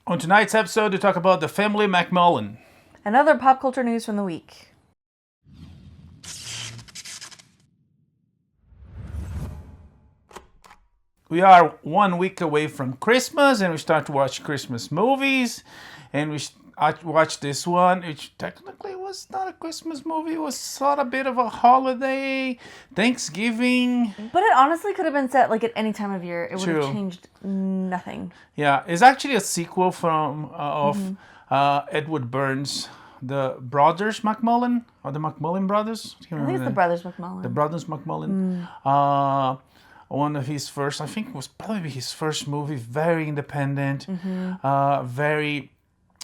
On tonight's episode, we talk about the Family McMullen. And other pop culture news from the week. We are 1 week away from Christmas, and we start to watch Christmas movies. And I watched this one, which technically was not a Christmas movie. It was sort of a bit of a holiday, Thanksgiving. But it honestly could have been set like at any time of year. It would True. have changed nothing. Yeah, it's actually a sequel of Edward Burns, the brothers McMullen, or the McMullen brothers. I think it's the Brothers McMullen. The brothers McMullen. One of his first, I think it was probably his first movie, very independent,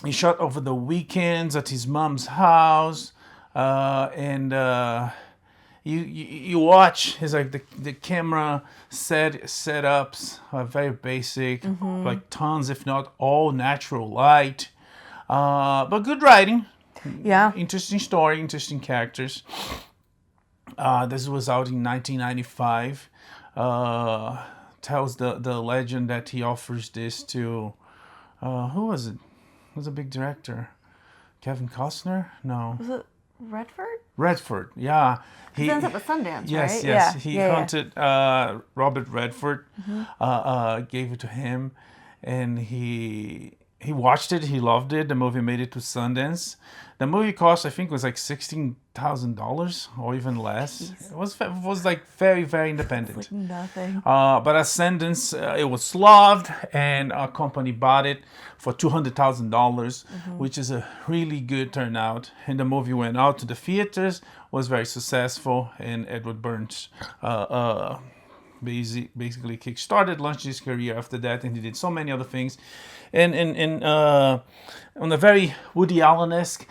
he shot over the weekends at his mom's house, and you watch his like the camera setups are very basic, like tons if not all natural light, but good writing. Yeah. Interesting story, interesting characters. This was out in 1995. Tells the legend that he offers this to who was it? Who was a big director? Kevin Costner? No. Was it Redford? Redford, yeah. He ends up at Sundance, yes, right? Yes, Yeah. He hunted Robert Redford, gave it to him, and he watched it. He loved it. The movie made it to Sundance. The movie cost, I think, was like $16,000 or even less. Jeez. It was like very, very independent. It's like nothing. But at Sundance, it was loved, and a company bought it for $200,000, which is a really good turnout. And the movie went out to the theaters, was very successful, and Edward Burns basically kick-started, launched his career after that, and he did so many other things. And on a very Woody Allen-esque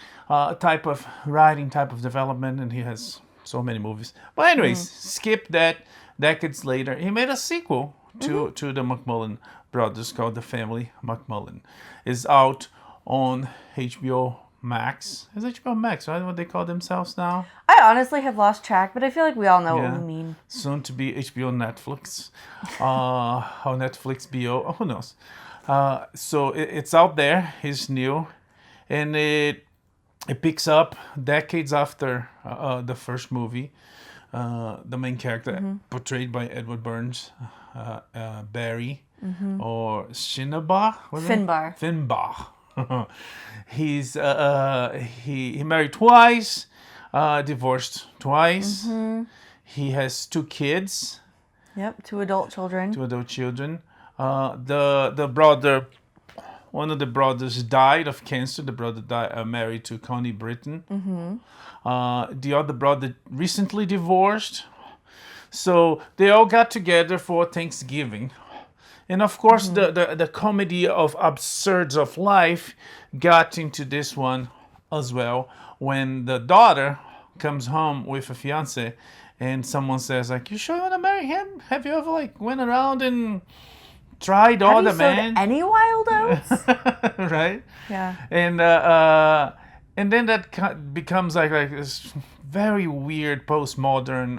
type of writing, type of development, and he has so many movies. But anyways, skip that. Decades later, he made a sequel to the McMullen brothers called The Family McMullen. It's out on HBO Max. Is HBO Max, right? What they call themselves now? I honestly have lost track, but I feel like we all know what we mean. Soon to be HBO Netflix. Or Netflix BO. Who knows? So it's out there. It's new. And it picks up decades after the first movie. The main character portrayed by Edward Burns, Bari, or Shinaba? Finbar. He's he married twice, divorced twice. He has 2 kids. Yep, 2 adult children. The brother, one of the brothers died of cancer. The brother died married to Connie Britton. The other brother recently divorced. So they all got together for Thanksgiving. And of course, the comedy of absurds of life got into this one as well. When the daughter comes home with a fiance and someone says, like, you sure you want to marry him? Have you ever, like, went around and tried all the men? Any wild oats? Right? Yeah. And then that becomes like this very weird postmodern.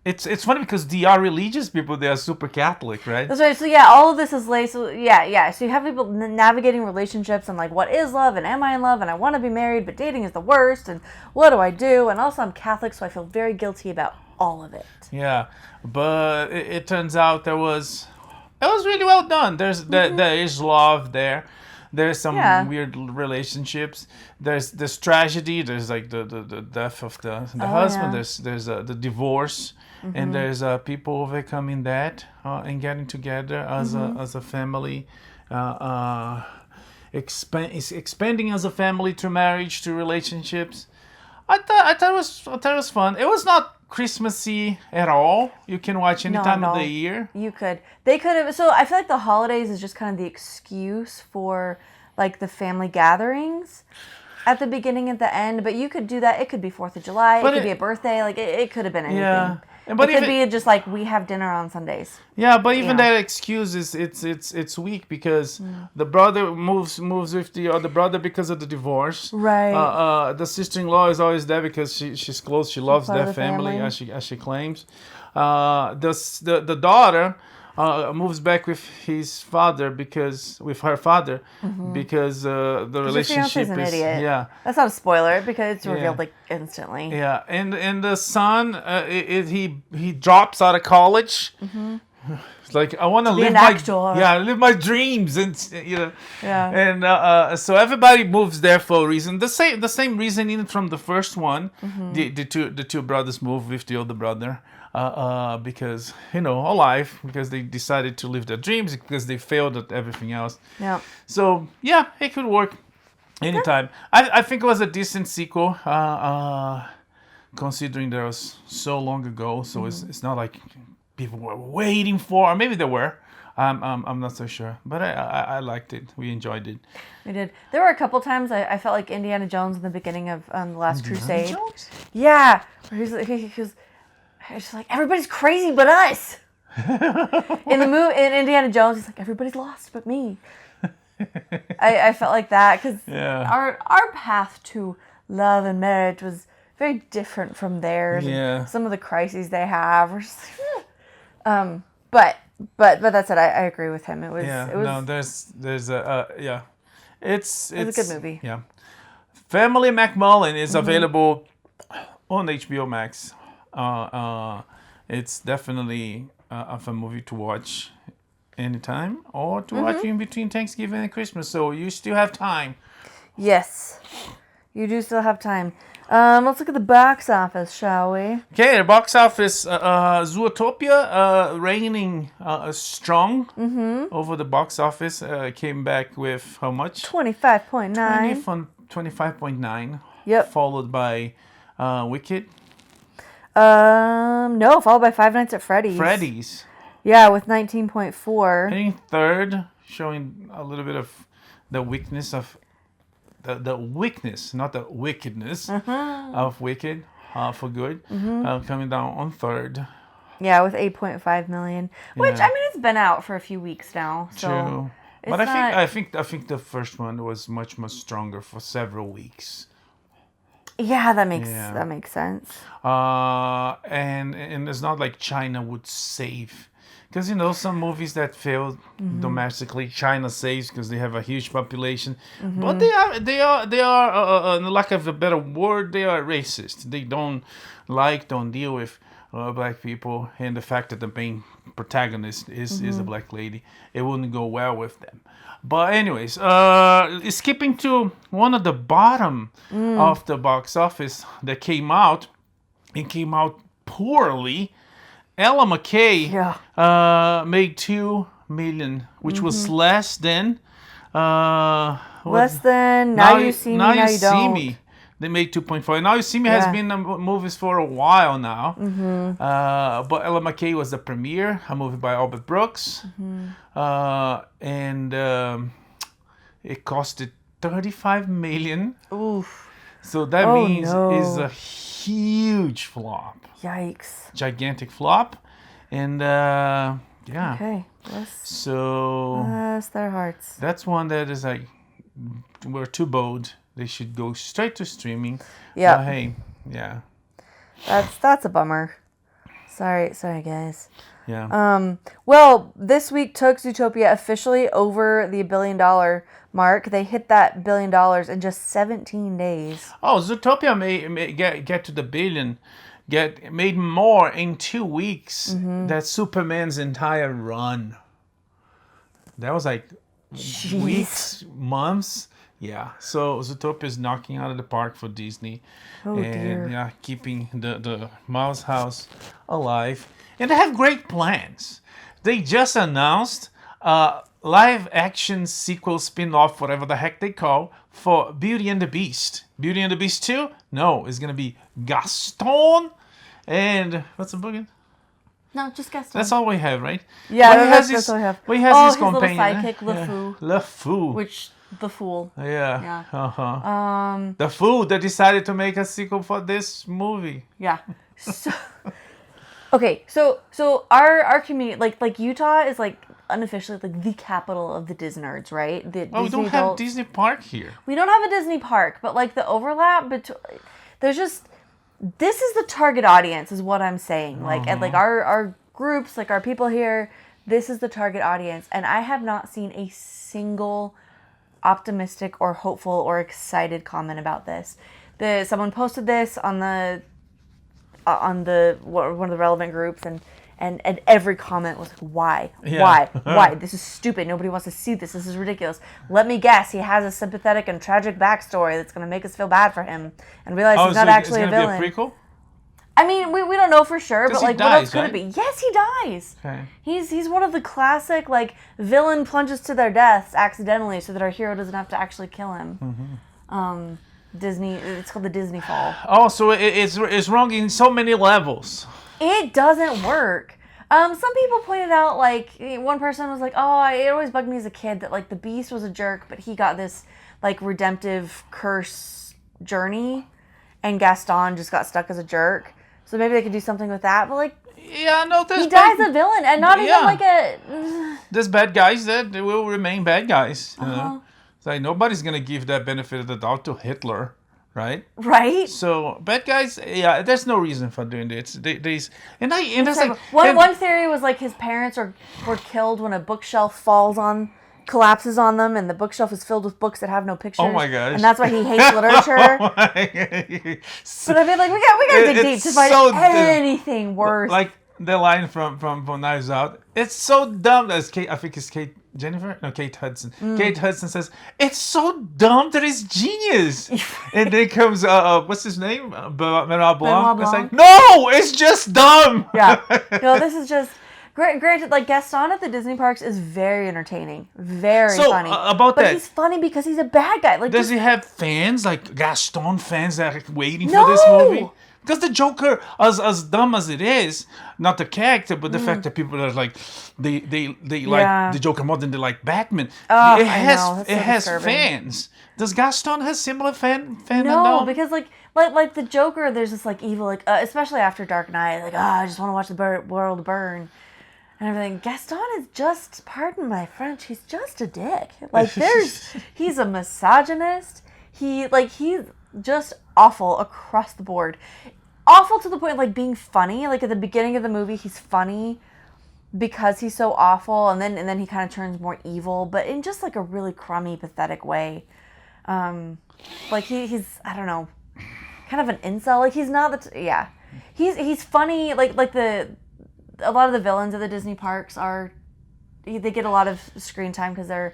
It's funny because they are religious people. They are super Catholic, right? That's right. So yeah, all of this is like, so yeah. So you have people navigating relationships and like, what is love and am I in love and I want to be married, but dating is the worst and what do I do? And also I'm Catholic, so I feel very guilty about all of it. Yeah, but it turns out it was really well done. There is love there. There's some weird relationships. There's tragedy. There's like the death of the husband. Yeah. There's the divorce, and there's people overcoming that and getting together as a family, expanding as a family through marriage, through relationships. I thought it was fun. It was not Christmassy at all. You can watch any time of the year. You could. They could have. So I feel like the holidays is just kind of the excuse for like the family gatherings at the beginning and the end. But you could do that. It could be 4th of July. It could be a birthday. Like it could have been anything. Yeah. But it could be just like we have dinner on Sundays. Yeah, but even that excuse is it's weak because the brother moves with the other brother because of the divorce. Right. The sister-in-law is always there because she's close. She loves their family as she claims. The daughter moves back with his father with her father, because the relationship an is idiot. yeah. That's not a spoiler because it's revealed like instantly. Yeah, and the son, he drops out of college. It's like, I want to live live my dreams, and and so everybody moves there for a reason. The same reason even from the first one. The two brothers moved with the older brother. Because alive, because they decided to live their dreams, because they failed at everything else. Yeah. So yeah, it could work anytime. I think it was a decent sequel, considering that it was so long ago. So it's not like people were waiting for, or maybe they were. I'm not so sure, but I liked it. We enjoyed it. We did. There were a couple times I felt like Indiana Jones in the beginning of The Last Crusade. Jones? Yeah, where he goes. It's like, everybody's crazy but us. In Indiana Jones, he's like, everybody's lost but me. I felt like that because our path to love and marriage was very different from theirs. Yeah. Some of the crises they have were just like, but that said, I agree with him. It was there's a it's a good movie. Yeah. Family McMullen is available on HBO Max. It's definitely a fun movie to watch anytime, or to watch in between Thanksgiving and Christmas. So you still have time. Yes, you do still have time. Let's look at the box office, shall we? Okay, the box office, Zootopia reigning strong over the box office. Came back with how much? 25.9. 25.9. Yep. Followed by Wicked. No, followed by Five Nights at Freddy's. Yeah, with 19.4. I think third, showing a little bit of the weakness of the weakness, not the wickedness of Wicked, for good, coming down on third. Yeah, with 8.5 million, which I mean, it's been out for a few weeks now. So true, but I think the first one was much stronger for several weeks. Yeah, that makes sense. And it's not like China would save, because some movies that fail domestically, China saves because they have a huge population, but they are lack of a better word, they are racist. They don't deal with black people, and the fact that the main protagonist is a black lady, it wouldn't go well with them. But anyways, skipping to one of the bottom of the box office that came out, it came out poorly. Ella McKay made $2 million, which was less than Now You See Me, Now You Don't. They made 2.4. Now You See Me has been in movies for a while now. But Ella McKay was the premiere, a movie by Albert Brooks. And it costed $35 million. Oof. So that means it's a huge flop. Yikes. Gigantic flop. And Okay. Bless their hearts. That's one that is like, we're too bold. They should go straight to streaming. Yeah. But hey, yeah. That's a bummer. Sorry guys. Yeah. Well, this week took Zootopia officially over the $1 billion mark. They hit that $1 billion in just 17 days. Oh, Zootopia may get to the billion. Made more in 2 weeks than Superman's entire run. That was like weeks, months. Yeah, so Zootopia is knocking out of the park for Disney. Oh, dear. Yeah, keeping the Mouse House alive. And they have great plans. They just announced a live-action sequel spin-off, whatever the heck they call, for Beauty and the Beast. Beauty and the Beast 2? No, it's going to be Gaston. And what's the book? No, just Gaston. That's all we have, right? Yeah, that's all we have. Well, he has his little companion. sidekick, LeFou. LeFou. Which, the Fool. Yeah. Yeah. The Fool that decided to make a sequel for this movie. Yeah. So, okay, so our community, like Utah is like unofficially like the capital of the Disnerds, right? We don't have Disney Park here. We don't have a Disney Park, but like the overlap between, there's just, this is the target audience is what I'm saying. Like, and like our groups, like our people here, this is the target audience. And I have not seen a single optimistic or hopeful or excited comment about this. Someone posted this on one of the relevant groups, and every comment was like, why? This is stupid. Nobody wants to see this. This is ridiculous. Let me guess. He has a sympathetic and tragic backstory that's going to make us feel bad for him and realize he's not actually a villain. Be a prequel? I mean, we don't know for sure, but like, what else could it be? Yes, he dies. Okay. He's one of the classic, like, villain plunges to their deaths accidentally so that our hero doesn't have to actually kill him. Mm-hmm. Disney, it's called the Disney Fall. Oh, so it's wrong in so many levels. It doesn't work. Some people pointed out, like, one person was like, oh, it always bugged me as a kid that, like, the Beast was a jerk, but he got this, like, redemptive curse journey, and Gaston just got stuck as a jerk. So maybe they could do something with that, but, like, yeah, no, he dies a villain, and not even, like, a... There's bad guys that will remain bad guys, you know? It's like, nobody's going to give that benefit of the doubt to Hitler. Right? Right. So bad guys, yeah. There's no reason for doing this. One theory was like his parents were killed when a bookshelf collapses on them, and the bookshelf is filled with books that have no pictures. Oh my gosh! And that's why he hates literature. But I mean, like we gotta dig deep to find anything worse. Like the line from Knives Out. It's so dumb. I think it's Kate Hudson. Kate Hudson says, it's so dumb that it's genius. And then comes, what's his name? Benoit Blanc. It's like, no, it's just dumb. Yeah. No, this is just... Granted, like, Gaston at the Disney parks is very entertaining. Very funny. But he's funny because he's a bad guy. Like, does he have fans, like Gaston fans that are waiting for this movie? Because the Joker, as dumb as it is, not the character, but the fact that people are like, they like the Joker more than they like Batman. Oh, it has fans. Does Gaston have similar fan? No, because like the Joker, there's this like evil, like especially after Dark Knight, like I just want to watch the world burn and everything. Gaston is just, pardon my French, he's just a dick. Like he's a misogynist. He's just awful across the board. Awful to the point of, like, being funny. Like, at the beginning of the movie, he's funny because he's so awful, and then he kind of turns more evil, but in just, like, a really crummy, pathetic way. Like, he's, I don't know, kind of an incel. Like, he's not He's funny. Like a lot of the villains at the Disney parks they get a lot of screen time because they're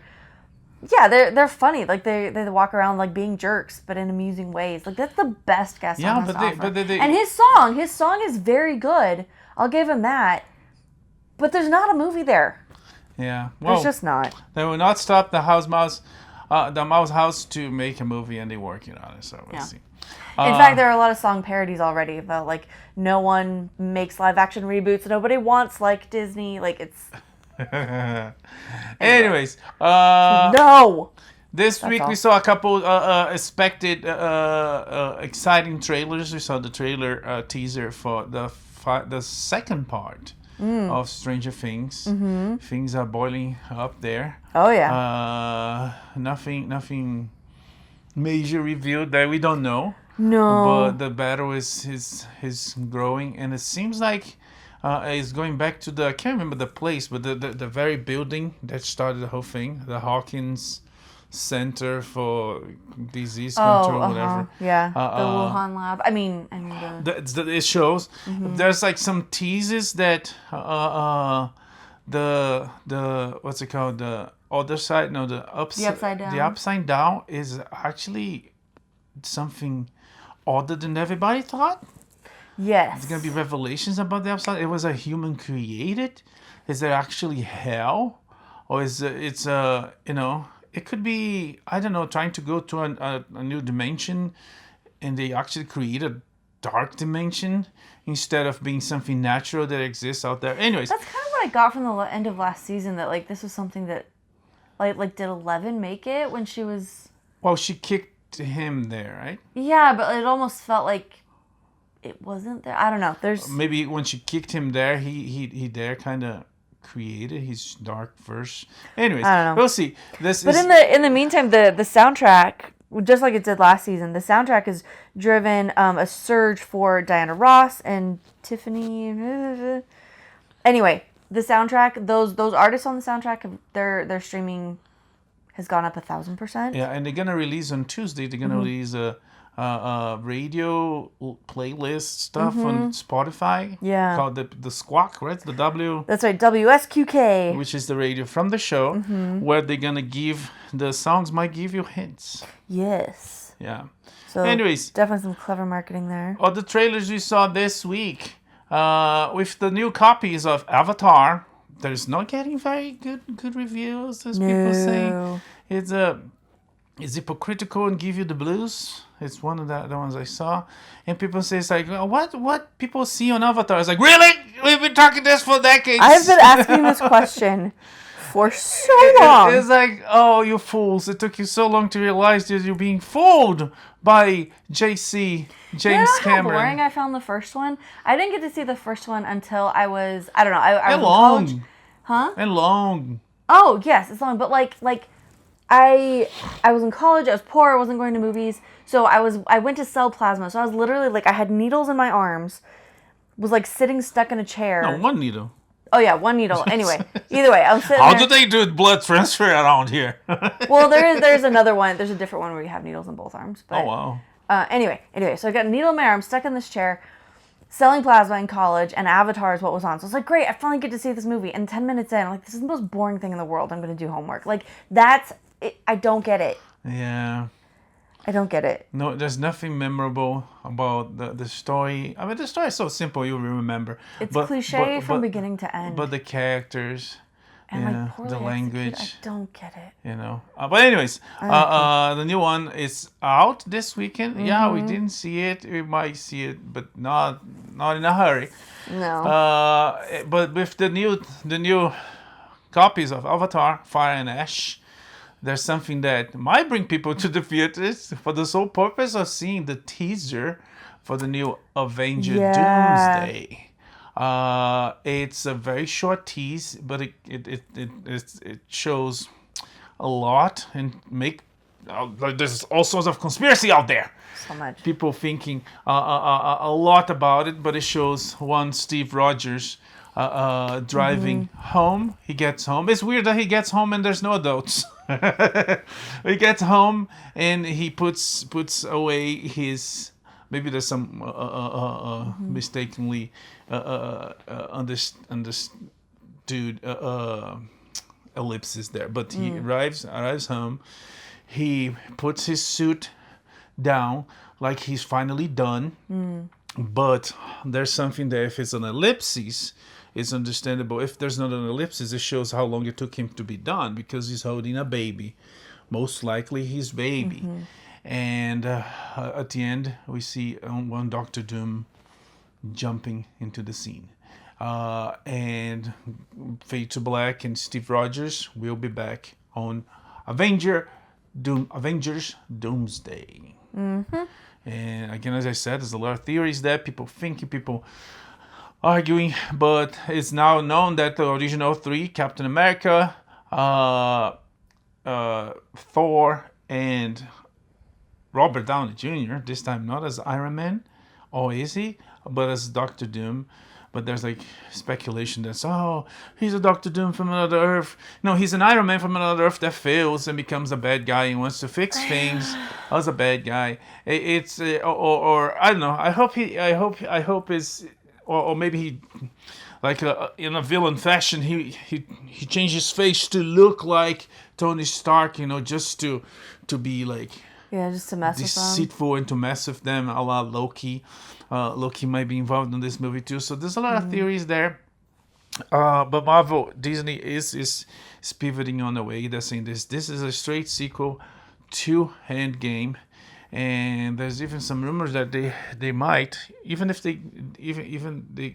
funny. Like they walk around like being jerks, but in amusing ways. Like that's the best Gaston has to offer. And his song is very good. I'll give him that. But there's not a movie there. Yeah, there's just not. They will not stop the Mouse House to make a movie, and they're working on it. So we'll see. In fact, there are a lot of song parodies already about like no one makes live action reboots. Nobody wants like Disney. Like it's. Anyways, no. This week we saw a couple expected exciting trailers. We saw the trailer teaser for the second part of Stranger Things. Mm-hmm. Things are boiling up there. Oh yeah. Nothing major revealed that we don't know. No. But the battle is growing, and it seems like. Is going back to I can't remember the place, but the very building that started the whole thing, the Hawkins Center for Disease Control, whatever. Yeah, the Wuhan lab. I mean it shows. Mm-hmm. There's like some teases that the what's it called, the other side, no, the upside down. The upside down is actually something other than everybody thought. Yes. There's going to be revelations about the upside. It was a human created. Is there actually hell? Or is it could be, I don't know, trying to go to a new dimension, and they actually create a dark dimension instead of being something natural that exists out there. Anyways. That's kind of what I got from the end of last season, that like this was something that like did Eleven make it when she was... Well, she kicked him there, right? Yeah, but it almost felt like it wasn't there. I don't know. There's maybe when she kicked him there, he there kind of created his dark verse. Anyways, I don't know. We'll see. In the meantime, the soundtrack, just like it did last season, the soundtrack has driven a surge for Diana Ross and Tiffany. Anyway, the soundtrack, those artists on the soundtrack, their streaming has gone up 1,000%. Yeah, and they're gonna release on Tuesday. They're gonna release a radio playlist stuff on Spotify. Yeah. Called the Squawk, right? The W. That's right, WSQK. Which is the radio from the show, where they're gonna give the songs might give you hints. Yes. Yeah. So anyways, definitely some clever marketing there. All the trailers we saw this week, with the new copies of Avatar, there's not getting very good reviews, as people say. It's hypocritical and give you the blues. It's one of the ones I saw, and people say it's like, what people see on Avatar? It's like, really? We've been talking this for decades. I've been asking this question for so long. It's like, oh, you fools! It took you so long to realize that you're being fooled by James Cameron. How boring I found the first one. I didn't get to see the first one until I was, I don't know, I was and in long, college. Huh? And long. Oh yes, it's long, but like I was in college. I was poor. I wasn't going to movies, so I went to sell plasma. So I was literally like, I had needles in my arms, was like sitting stuck in a chair. No, one needle. Oh yeah, one needle. Anyway, either way, I was sitting How there. do they do blood transfer around here? Well, there's another one. There's a different one where you have needles in both arms. But, oh wow. Anyway, so I got a needle in my arm, stuck in this chair, selling plasma in college, and Avatar is what was on. So I was like, great, I finally get to see this movie. And 10 minutes in, I'm like, this is the most boring thing in the world. I'm going to do homework. Like, that's it. I don't get it. Yeah. I don't get it. No, there's nothing memorable about the story. I mean, the story is so simple, you'll remember. It's cliche from beginning to end. But the characters, and the language. I don't get it. You know. But anyways, the new one is out this weekend. Mm-hmm. Yeah, we didn't see it. We might see it, but not in a hurry. No. But with the new copies of Avatar, Fire and Ash, there's something that might bring people to the theaters for the sole purpose of seeing the teaser for the new Avengers Doomsday. It's a very short tease, but it shows a lot and there's all sorts of conspiracy out there. So much. People thinking a lot about it, but it shows one Steve Rogers driving home. He gets home. It's weird that he gets home and there's no adults. He gets home and he puts away his. Maybe there's some mistakenly understood ellipsis there. But he arrives home. He puts his suit down like he's finally done. But there's something there. If it's an ellipsis, it's understandable. If there's not an ellipsis, it shows how long it took him to be done because he's holding a baby. Most likely his baby. And at the end, we see one Dr. Doom jumping into the scene. And fade to black, and Steve Rogers will be back on Avengers Doomsday. And again, as I said, there's a lot of theories there. People thinking, people arguing, but it's now known that the original three, Captain America, Thor, and Robert Downey Jr., this time not as Iron Man, or is he, but as Doctor Doom. But there's like speculation that's, he's a Doctor Doom from another Earth. No, he's an Iron Man from another Earth that fails and becomes a bad guy and wants to fix things as a bad guy. It's or I don't know. I hope is or maybe he, like in a villain fashion, he changed his face to look like Tony Stark, just to be like. Yeah, just to mess with them. Deceitful and to mess with them, a la Loki. Loki might be involved in this movie too. So there's a lot of theories there. But Disney is pivoting on the way. They're saying this is a straight sequel to Endgame. And there's even some rumors that they might, even if they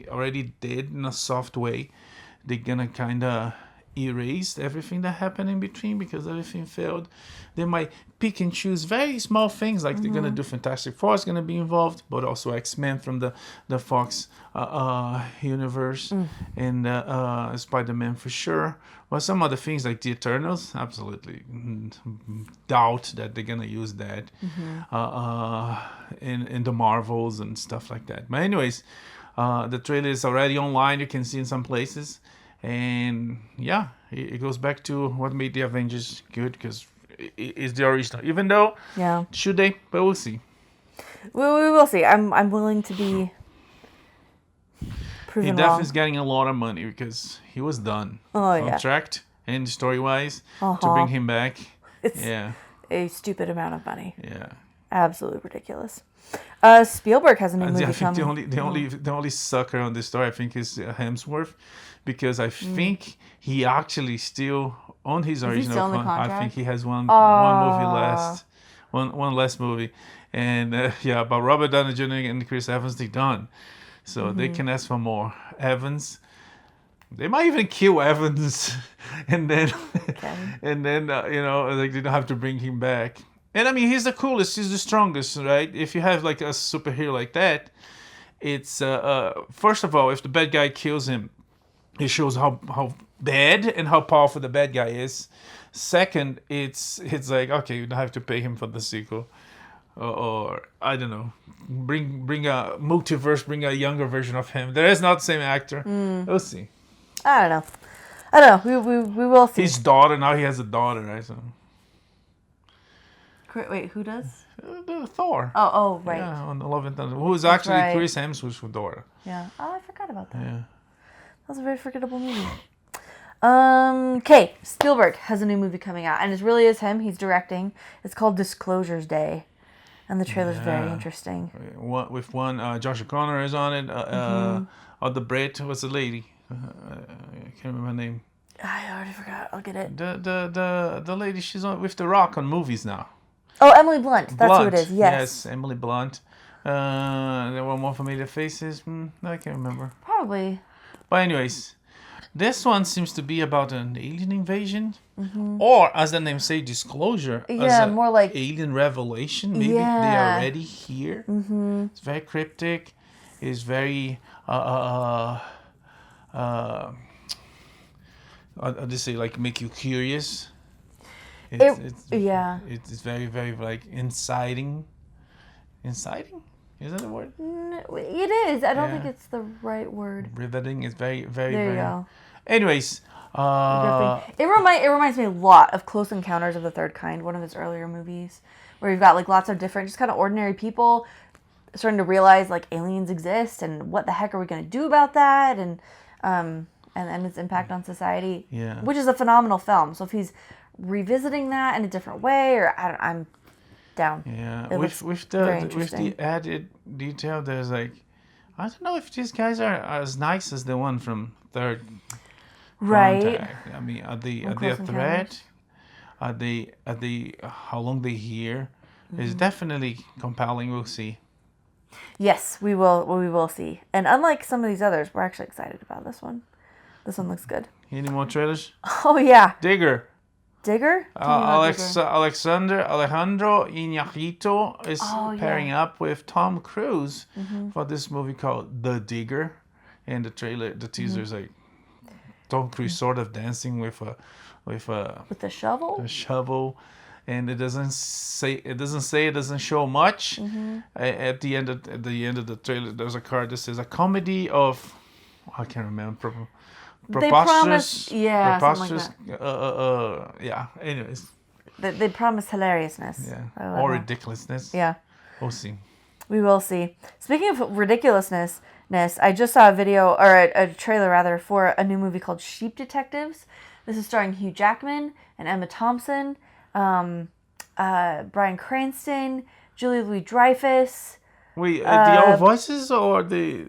already did in a soft way, they're gonna kinda erase everything that happened in between because everything failed. They might pick and choose very small things, like they're gonna do Fantastic Four is gonna be involved, but also X-Men from the Fox universe, and Spider-Man for sure. But some other things like the Eternals, absolutely doubt that they're gonna use that in the Marvels and stuff like that. But anyways, the trailer is already online. You can see in some places. And yeah, it goes back to what made the Avengers good, because it's the original. Even though, should they? But we'll see. We will see. I'm willing to be proven He wrong. definitely is getting a lot of money because he was done. Contract and story-wise to bring him back. It's a stupid amount of money. Yeah. Absolutely ridiculous. Spielberg has a new movie coming. I think the only sucker on this story, I think, is Hemsworth, because I think he actually still on his original contract. I think he has one movie last, one last movie, and but Robert Downey Jr. and Chris Evans, they done, so they can ask for more. Evans, they might even kill Evans, and then like they don't have to bring him back. And I mean, he's the coolest, he's the strongest, right? If you have like a superhero like that, it's first of all, if the bad guy kills him, it shows how bad and how powerful the bad guy is. Second, it's like, okay, you don't have to pay him for the sequel, or I don't know, bring a multiverse, bring a younger version of him. There is not the same actor. We'll see. I don't know. We will see. His daughter, now he has a daughter, right? So. Wait, who does? Thor. Oh, right. Yeah, on the Love and Thunder. Who's actually Chris Hemsworth's daughter. Yeah. Oh, I forgot about that. Yeah. That was a very forgettable movie. Okay, Spielberg has a new movie coming out, and it really is him. He's directing. It's called Disclosures Day, and the trailer's very interesting. With Josh O'Connor is on it. The Brit, what's the lady? I can't remember her name. I already forgot. I'll get it. The lady, she's on with The Rock on movies now. Oh, Emily Blunt. That's who it is. Yes, Emily Blunt. There were more familiar faces. I can't remember. Probably. But anyways, this one seems to be about an alien invasion, or as the name say, disclosure. Yeah, more like alien revelation. Maybe they are already here. It's very cryptic. It's very I'll just say, like, make you curious. It's very, very, like, inciting. Inciting? Is that the word? It is. I don't think it's the right word. Riveting is very, very, there very. You go. Anyways, it reminds me a lot of Close Encounters of the Third Kind, one of his earlier movies, where you've got like lots of different, just kind of ordinary people starting to realize like aliens exist and what the heck are we going to do about that, and its impact on society. Yeah. Which is a phenomenal film. So if he's revisiting that in a different way, or I'm down. Yeah, with the added detail, there's like, I don't know if these guys are as nice as the one from Third Contact. I mean, are they a threat? Are they how long they here? It's definitely compelling. We'll see. Yes, we will see. And unlike some of these others, we're actually excited about this one. This one looks good. Any more trailers? Oh yeah. Digger. Alejandro Iñárritu is pairing up with Tom Cruise for this movie called The Digger, and the teaser is like Tom Cruise sort of dancing with the shovel. A shovel, and it doesn't show much. At the end of the trailer, there's a card that says a comedy of, I can't remember. Preposterous, something like that. Anyways, they promise hilariousness, or ridiculousness. We'll see. We will see. Speaking of ridiculousness, I just saw a video, or a trailer rather, for a new movie called Sheep Detectives. This is starring Hugh Jackman and Emma Thompson, Bryan Cranston, Julia Louis-Dreyfus. Wait, the old voices or the?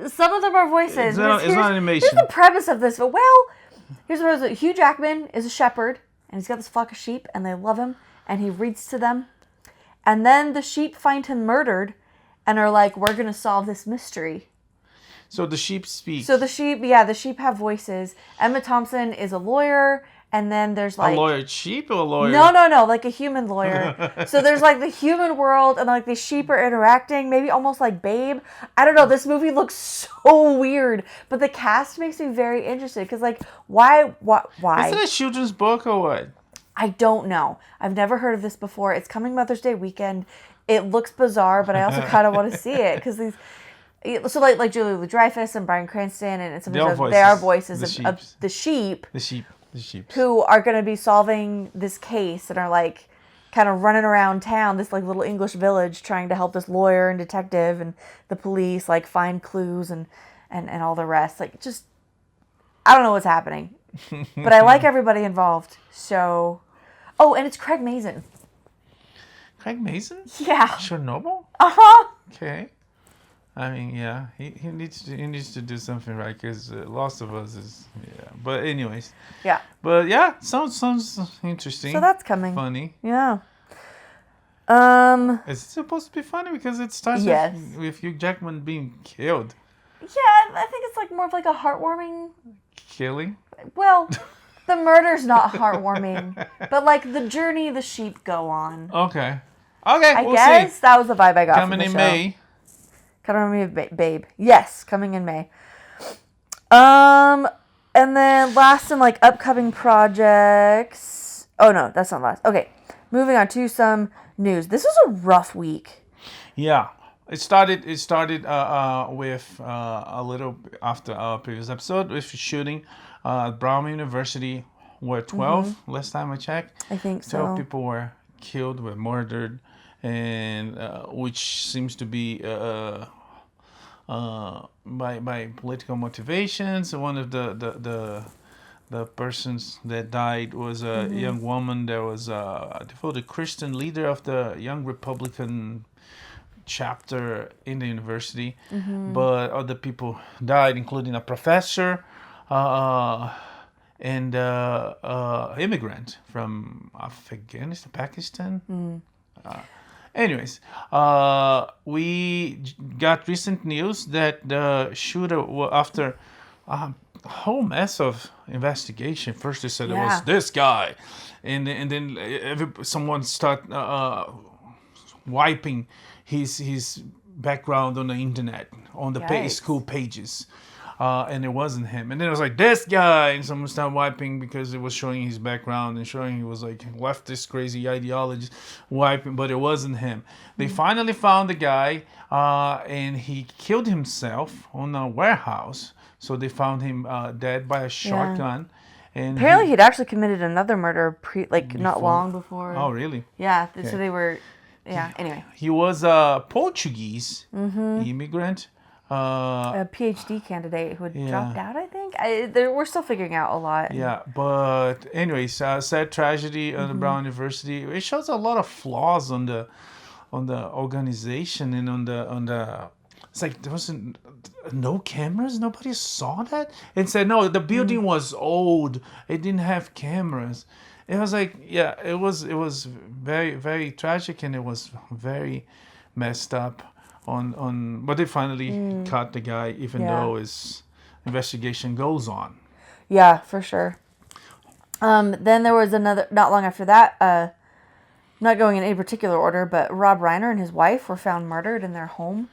Some of them are voices. It's not animation. Here's the premise of this. Here's the premise. Hugh Jackman is a shepherd, and he's got this flock of sheep, and they love him, and he reads to them. And then the sheep find him murdered, and are like, we're going to solve this mystery. So the sheep speak. So the sheep have voices. Emma Thompson is a lawyer, and then there's like... A lawyer sheep or a lawyer? No, like a human lawyer. So there's like the human world, and like the sheep are interacting, maybe almost like Babe. I don't know, this movie looks so weird, but the cast makes me very interested, because like, why? Is it a children's book or what? I don't know. I've never heard of this before. It's coming Mother's Day weekend. It looks bizarre, but I also kind of want to see it, because So like Julia Louis-Dreyfus and Bryan Cranston and some of those, they are voices of the sheep. The sheep. Who are going to be solving this case and are like kind of running around town, this like little English village, trying to help this lawyer and detective and the police like find clues and all the rest. Like, just, I don't know what's happening, but I like everybody involved. So, oh, and it's Craig Mazin. Craig Mazin? Yeah. Chernobyl? Uh-huh. Okay. I mean, yeah, he needs to do something right, because Last of Us is, yeah. But anyways. Yeah. But yeah, sounds interesting. So that's coming. Funny. Yeah. Is it supposed to be funny because it starts with Hugh Jackman being killed? Yeah, I think it's like more of like a heartwarming killing. Well, the murder's not heartwarming, but like the journey the sheep go on. Okay. I we'll guess see. That was the vibe I got Coming from the in show. May. Kind of remind me of Babe. Yes, coming in May. And then last in like upcoming projects. Oh no, that's not last. Okay, moving on to some news. This was a rough week. Yeah, it started with a little after our previous episode with shooting at Brown University, where 12 last time I checked. I think so. 12 people were killed, were murdered, and which seems to be by political motivations. One of the persons that died was a young woman that was the Christian leader of the Young Republican chapter in the university. But other people died, including a professor and immigrant from Afghanistan, Pakistan. Anyways, we got recent news that the shooter, after a whole mess of investigation, first they said it was this guy, and then someone start wiping his background on the internet, on the school pages. And it wasn't him. And then it was like, this guy! And someone started wiping because it was showing his background and showing he was like leftist crazy ideology, wiping, but it wasn't him. They finally found the guy, and he killed himself on a warehouse. So they found him dead by a shotgun. And apparently he'd actually committed another murder not long before. Oh, really? Yeah, so they were, anyway. He was a Portuguese immigrant. A PhD candidate who had dropped out, I think. We're still figuring out a lot. Yeah, but anyways, sad tragedy on the Brown University. It shows a lot of flaws on the organization and on the. It's like there wasn't no cameras. Nobody saw that and said no. The building was old. It didn't have cameras. It was like it was very, very tragic, and it was very messed up. But they finally caught the guy, even though his investigation goes on. Yeah, for sure. Then there was another, not long after that, not going in any particular order, but Rob Reiner and his wife were found murdered in their home.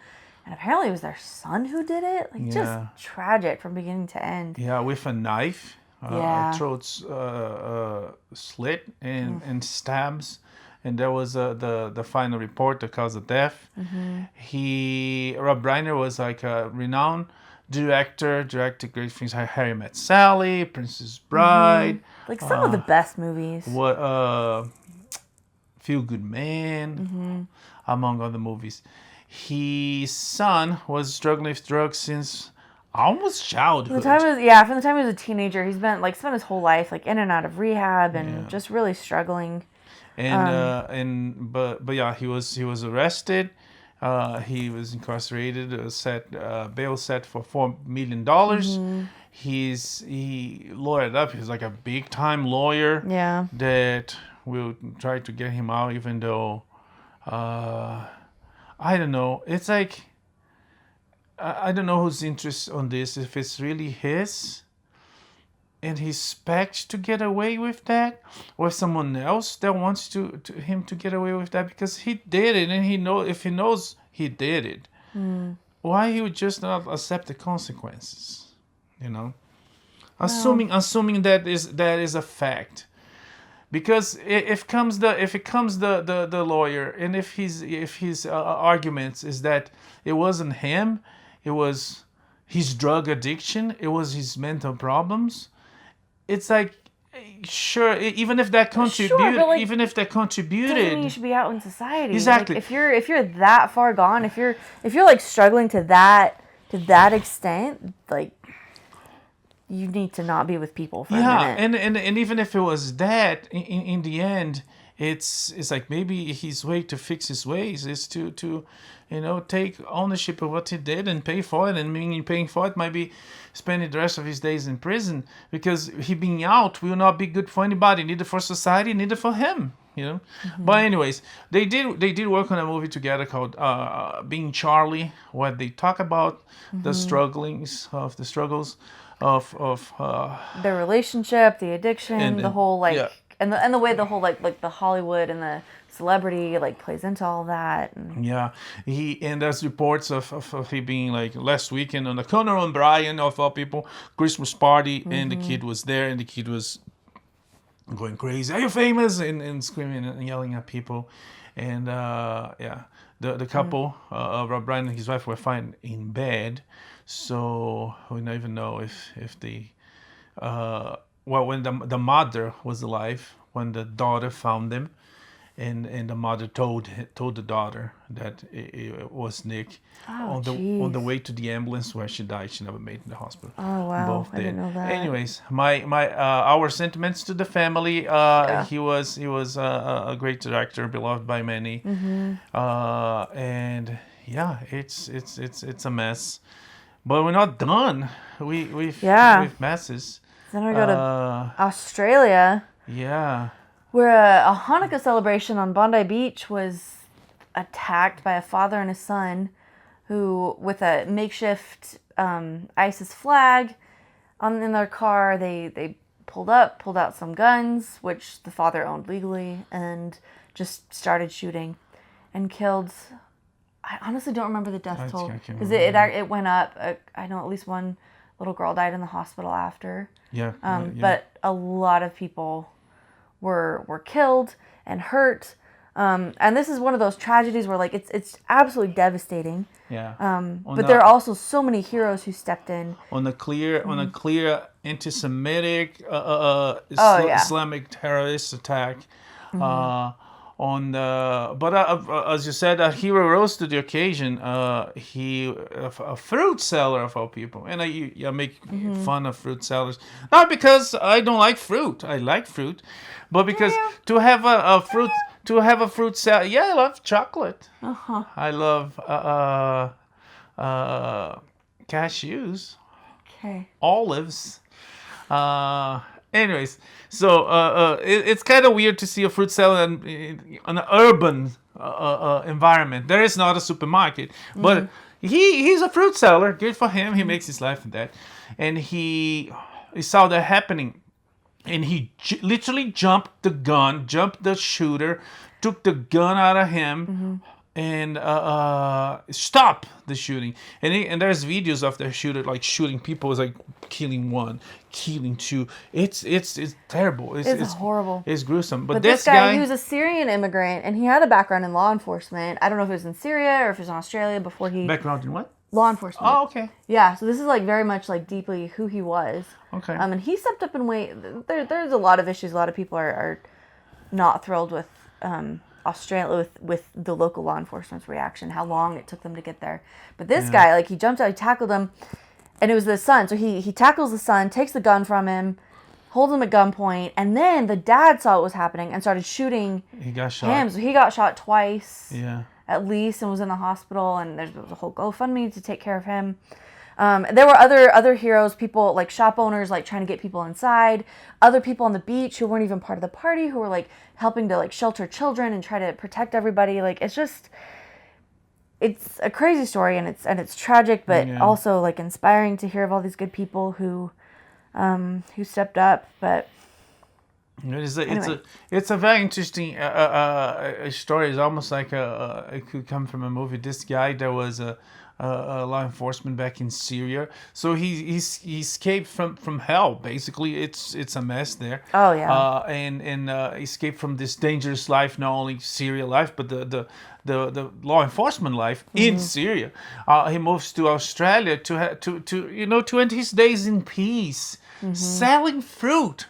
And apparently it was their son who did it. Just tragic from beginning to end. Yeah, with a knife. Throats slit and stabs. And that was the final report, the cause of death. Rob Reiner was like a renowned directed great things like Harry Met Sally, Princess Bride. Like some of the best movies. Feel Good Man, among other movies. His son was struggling with drugs since almost childhood. From the time he was a teenager, he's been spent his whole life in and out of rehab and just really struggling. But he was arrested. He was incarcerated. Bail set for $4 million. He lawyered up. He's like a big time lawyer. Yeah. That will try to get him out, even though I don't know. It's like I don't know whose interest on this. If it's really his. And he expects to get away with that, or someone else that wants him to get away with that because he did it, and if he knows he did it, why he would just not accept the consequences, assuming that is a fact, because if it comes the lawyer, and if his arguments is that it wasn't him, it was his drug addiction, it was his mental problems. It's like, sure, even if that contributed, doesn't mean you should be out in society. Exactly. Like, if you're that far gone, if you're like struggling to that extent, like, you need to not be with people for a minute. and even if it was that, in the end, it's like maybe his way to fix his ways is to take ownership of what he did and pay for it. And meaning paying for it might be spending the rest of his days in prison, because he being out will not be good for anybody, neither for society, neither for him. But anyways, they did work on a movie together called Being Charlie, where they talk about the struggles of the relationship, the addiction, the whole and the way the whole like the Hollywood and the celebrity like plays into all that. And there's reports of he being like last weekend on the Conan O'Brien, of all people, Christmas party, and the kid was there, and the kid was going crazy. Are you famous? And screaming and yelling at people. And the couple, Rob Bryan and his wife, were found in bed. So we don't even know if they, when the mother was alive, when the daughter found them, and the mother told the daughter that it was Nick on the way to the ambulance where she died. She never made it to the hospital. Oh wow, I didn't know that. Anyways, our sentiments to the family. He was a great director, beloved by many. And yeah, it's a mess. But we're not done. We've messes. Then we go to Australia. Yeah. Where a Hanukkah celebration on Bondi Beach was attacked by a father and a son who, with a makeshift ISIS flag in their car, they pulled out some guns, which the father owned legally, and just started shooting and killed. I honestly don't remember the death toll because it went up. I know at least one little girl died in the hospital after. But a lot of people were killed and hurt. And this is one of those tragedies where like it's absolutely devastating. But there are also so many heroes who stepped in on a clear anti-Semitic Islamic terrorist attack. As you said, a hero rose to the occasion. A fruit seller of all people, and I make fun of fruit sellers, not because I don't like fruit. I like fruit, but because to have a fruit seller. Yeah, I love chocolate. I love cashews. Okay. Olives. Anyways, so it's kind of weird to see a fruit seller in an urban environment. There is not a supermarket, but he's a fruit seller. Good for him. He makes his life in that. And he saw that happening, and he literally jumped the shooter, took the gun out of him, and stop the shooting. And there's videos of the shooter like shooting people. It's like killing one, killing two. It's terrible. It's horrible. It's gruesome. But this guy, he was a Syrian immigrant, and he had a background in law enforcement. I don't know if it was in Syria or if it was in Australia before he... Background in what? Law enforcement. Oh, okay. Yeah, so this is like very much like deeply who he was. Okay. And he stepped up and there's a lot of issues. A lot of people are not thrilled with Australia with the local law enforcement's reaction, how long it took them to get there. But this guy, like, he jumped out, he tackled him, and it was the son. So he tackles the son, takes the gun from him, holds him at gunpoint, and then the dad saw what was happening and started shooting him. He got shot. So he got shot twice, at least, and was in the hospital. And there's a whole GoFundMe to take care of him. There were other heroes, people like shop owners, like trying to get people inside. Other people on the beach who weren't even part of the party, who were like helping to like shelter children and try to protect everybody. Like it's a crazy story, and it's tragic, but also like inspiring to hear of all these good people who stepped up. But it's a very interesting story. It's almost like it could come from a movie. This guy, there was a law enforcement back in Syria. So he escaped from hell. Basically, it's a mess there. Oh yeah. And escaped from this dangerous life, not only Syria life, but the law enforcement life in Syria. He moves to Australia to end his days in peace, selling fruit.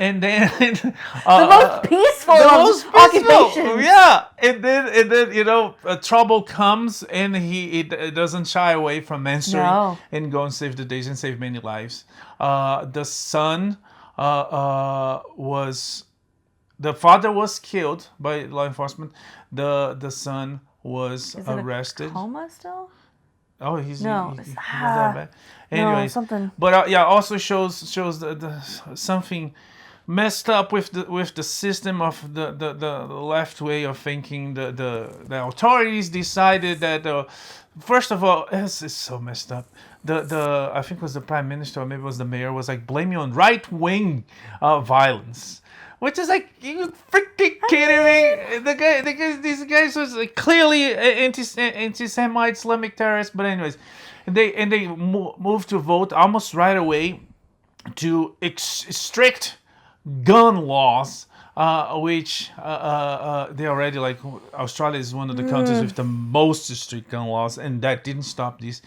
And then the most peaceful occupation. Yeah. And then trouble comes, and he doesn't shy away from answering and go and save the days and save many lives. The son the father was killed by law enforcement. The son was arrested. Is it a coma still? Oh, he's not that bad. Anyways, no, something. But also shows the something messed up with the system of the left way of thinking. The authorities decided that first of all, it's so messed up. The I think it was the prime minister, or maybe it was the mayor, was like blaming on right wing violence. Which is like, you freaking kidding me? These guys was like clearly anti-Semite Islamic terrorists. But anyways, they moved to vote almost right away to strict gun laws, which they already like. Australia is one of the countries with the most strict gun laws, and that didn't stop these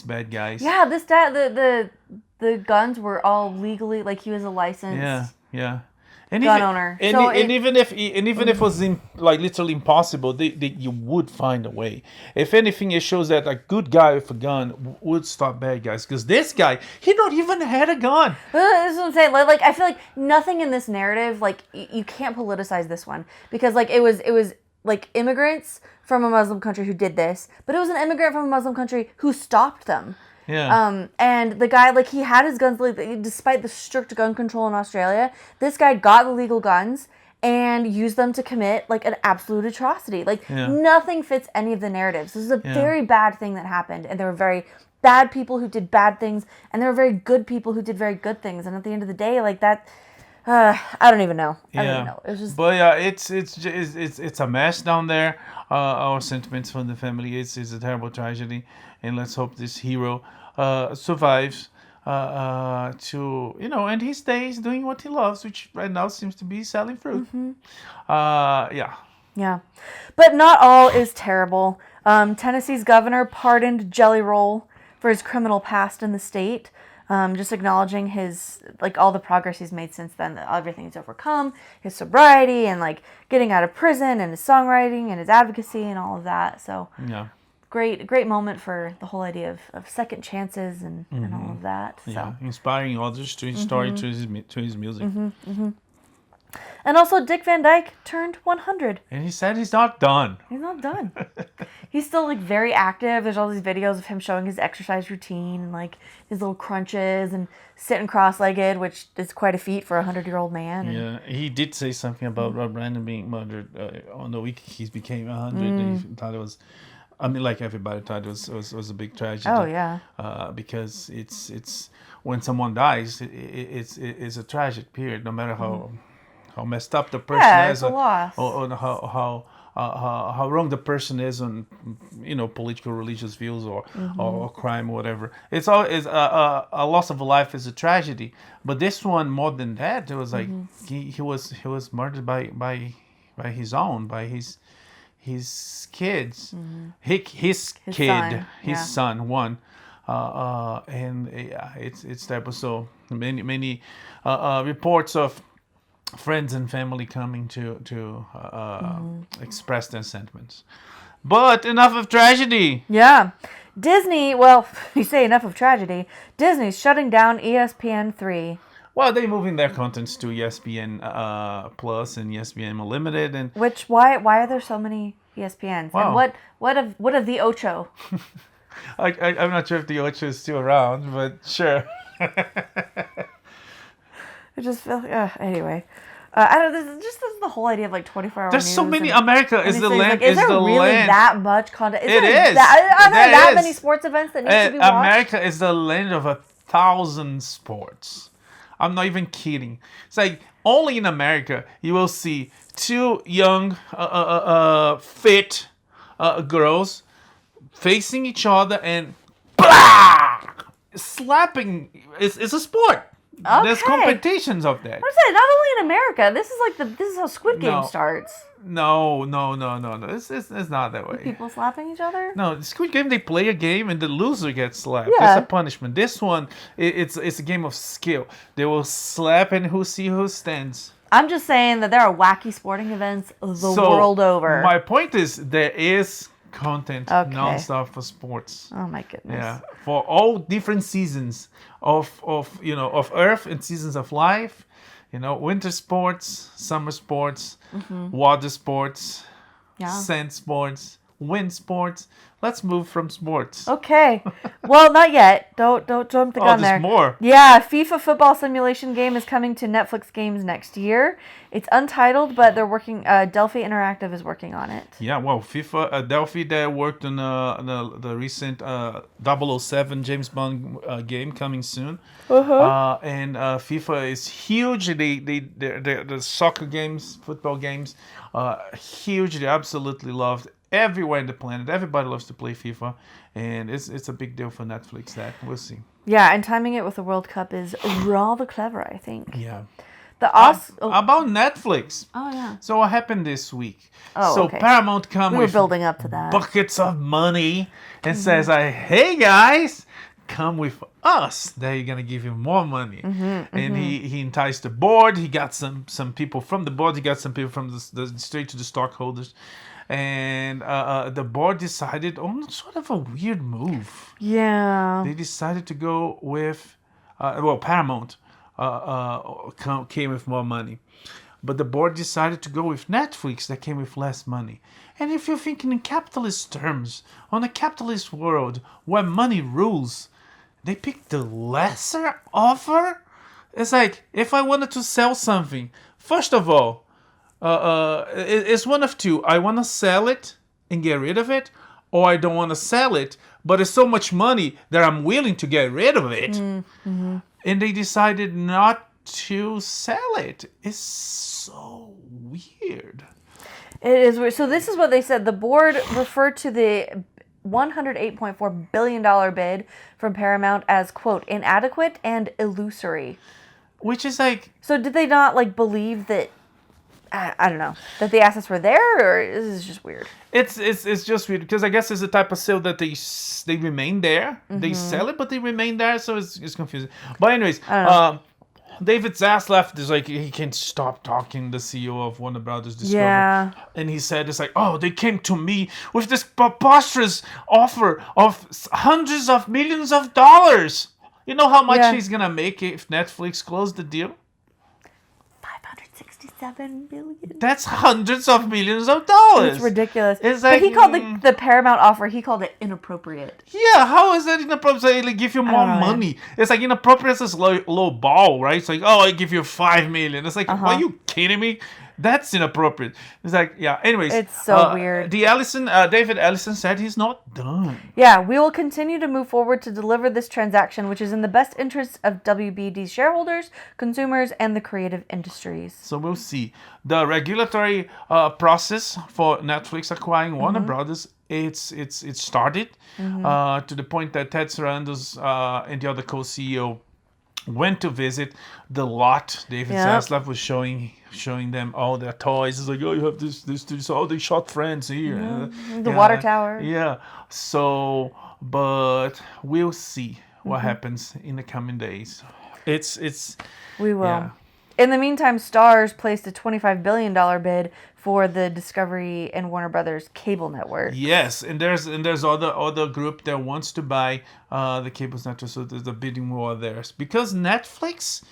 bad guys. Yeah, the guns were all legally, like he was a licensed. Yeah. Gun owner. And even if it was literally impossible, you would find a way. If anything, it shows that a good guy with a gun would stop bad guys. Because this guy, he not even had a gun. This is what I'm saying. Like I feel like nothing in this narrative, like you can't politicize this one, because like it was like immigrants from a Muslim country who did this, but it was an immigrant from a Muslim country who stopped them. Yeah. And the guy, like, he had his guns, like, despite the strict gun control in Australia, this guy got the legal guns and used them to commit, like, an absolute atrocity. Like, nothing fits any of the narratives. This is a very bad thing that happened, and there were very bad people who did bad things, and there were very good people who did very good things. And at the end of the day, like, that, I don't even know. I don't even know. It was just... But yeah, it's a mess down there. Our sentiments from the family. It's a terrible tragedy, and let's hope this hero survives to end his days doing what he loves, which right now seems to be selling fruit. Yeah, but not all is terrible. Tennessee's governor pardoned Jelly Roll for his criminal past in the state. Just acknowledging his, like, all the progress he's made since then, that everything he's overcome, his sobriety, and like getting out of prison, and his songwriting and his advocacy and all of that. So great moment for the whole idea of second chances and all of that. So inspiring others to his story, to his music. And also, Dick Van Dyke turned 100. And he said he's not done. He's not done. He's still, like, very active. There's all these videos of him showing his exercise routine and, like, his little crunches and sitting cross-legged, which is quite a feat for a 100-year-old man. Yeah, he did say something about Reiner being murdered on the week he became 100. And he thought it was... I mean, like everybody thought it was a big tragedy. Oh, yeah. Because it's when someone dies, it's a tragic period, no matter how messed up the person is, it's a loss. or how wrong the person is on political, religious views or crime or whatever. It's always a loss of a life is a tragedy. But this one, more than that, it was like he was murdered by his kids, his kid, his son, one. And it's terrible. So many reports of friends and family coming to express their sentiments. But enough of tragedy. Yeah. Disney, well, you say enough of tragedy. Disney's shutting down ESPN 3. Well, they're moving their contents to ESPN Plus and ESPN Unlimited, and why are there so many ESPNs? Wow. And what of the Ocho? I'm not sure if the Ocho is still around, but sure. I just feel anyway. I don't. This is the whole idea of like 24-hour There's news. so many. America is the land. Like, is there really that much content? It is. Are there that many sports events that need to be watched? America is the land of 1,000 sports. I'm not even kidding. It's like only in America you will see two young, fit girls facing each other and blah! Slapping. It's a sport. Okay. There's competitions of that. I'm saying, not only in America. This is how Squid Game starts. No. It's not that way. People slapping each other? No, the Squid Game, they play a game and the loser gets slapped. Yeah. It's a punishment. This one, it's a game of skill. They will slap and who stands. I'm just saying that there are wacky sporting events the world over. My point is there is content nonstop for sports. Oh my goodness. Yeah, for all different seasons of Earth and seasons of life. Winter sports, summer sports, water sports, sand sports, wind sports. Let's move from sports. Okay. Well, not yet. Don't jump the gun there. There's more. Yeah, FIFA football simulation game is coming to Netflix games next year. It's untitled, but they're working. Delphi Interactive is working on it. Yeah, well, FIFA, Delphi, they worked on the recent 007 James Bond game coming soon. And FIFA is huge. The soccer games, football games, huge. They absolutely loved. Everywhere in the planet, everybody loves to play FIFA, and it's a big deal for Netflix. That we'll see. Yeah, and timing it with the World Cup is rather clever, I think. Yeah. About Netflix. Oh yeah. So what happened this week? Oh, okay. Paramount We were building up to that. buckets of money and says, "Hey guys, come with us. They're gonna give you more money." And he enticed the board. He got some people from the board. He got some people from the straight to the stockholders. And the board decided on sort of a weird move. Yeah. They decided to go with, Paramount came with more money. But the board decided to go with Netflix that came with less money. And if you're thinking in capitalist terms, on a capitalist world where money rules, they picked the lesser offer? It's like, if I wanted to sell something, first of all, it's one of two. I want to sell it and get rid of it, or I don't want to sell it, but it's so much money that I'm willing to get rid of it. And they decided not to sell it. It's so weird. It is weird. So this is what they said. The board referred to the $108.4 billion bid from Paramount as, quote, inadequate and illusory. Which is like... So did they not, believe that... I don't know, that the assets were there, or is this just weird? It's just weird, because I guess it's the type of sale that they remain there. They sell it, but they remain there, so it's confusing. But anyways, David Zaslav is like, he can't stop talking, the CEO of Warner Brothers Discovery. Yeah. And he said, it's like, they came to me with this preposterous offer of hundreds of millions of dollars. You know how much he's going to make if Netflix closed the deal? 7 billion. That's hundreds of millions of dollars. It's ridiculous. It's like, but he called the Paramount offer, he called it inappropriate. Yeah, how is that inappropriate? So they give you more money. It's like inappropriate is low ball, right? It's like, I give you $5 million. It's like, are you kidding me? That's inappropriate. It's like, yeah. Anyways, it's so weird. David Ellison said he's not done. Yeah, we will continue to move forward to deliver this transaction, which is in the best interest of WBD's shareholders, consumers, and the creative industries. So we'll see. The regulatory process for Netflix acquiring Warner Brothers, it's started to the point that Ted Sarandos and the other co-CEO went to visit the lot. David Zaslav was showing them all their toys. It's like, you have this. They shot Friends here. The water tower. Yeah. So, but we'll see what happens in the coming days. We will. Yeah. In the meantime, Starz placed a $25 billion bid for the Discovery and Warner Brothers cable network. Yes, and there's other group that wants to buy the cable network, so there's a bidding war there. Because Netflix